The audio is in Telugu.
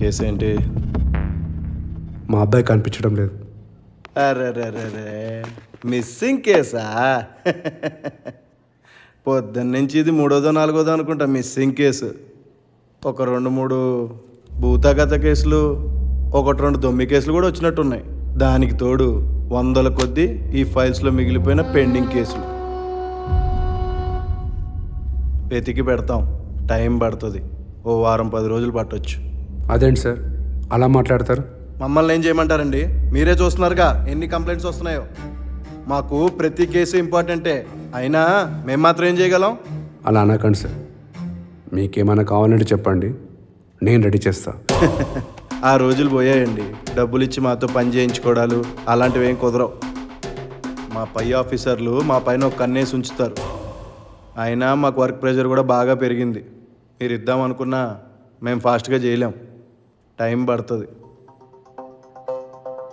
కేసు ఏంటి? మా అబ్బాయి కనిపించడం లేదు. అరే మిస్సింగ్ కేసా? పొద్దున్న నుంచి ఇది 3దో 4దో అనుకుంటా మిస్సింగ్ కేసు. ఒక 2-3 భూతాగత కేసులు, 1-2 దొమ్మి కేసులు కూడా వచ్చినట్టున్నాయి. దానికి తోడు 100ల కొద్దీ ఈ ఫైల్స్లో మిగిలిపోయిన పెండింగ్ కేసులు. వెతికి పెడతాం, టైం పడుతుంది. ఓ వారం 10 రోజులు పట్టొచ్చు. అదేంటి సార్ అలా మాట్లాడతారు? మమ్మల్ని ఏం చేయమంటారండి? మీరే చూస్తున్నారుగా ఎన్ని కంప్లైంట్స్ వస్తున్నాయో. మాకు ప్రతి కేసు ఇంపార్టెంటే, అయినా మేము మాత్రం ఏం చేయగలం? అలా అనకండి సార్. మీకేమైనా కావాలంటే చెప్పండి, నేను రెడీ చేస్తా. ఆ రోజులు పోయాయండి. డబ్బులు ఇచ్చి మాతో పని చేయించుకోవడాలు అలాంటివి ఏం కుదరవు. మా పై ఆఫీసర్లు మా పైన ఒక కన్నేసి ఉంచుతారు. అయినా మాకు వర్క్ ప్రెషర్ కూడా బాగా పెరిగింది. మీరు ఇద్దామనుకున్నా మేము ఫాస్ట్గా చేయలేం, టైం పడుతుంది.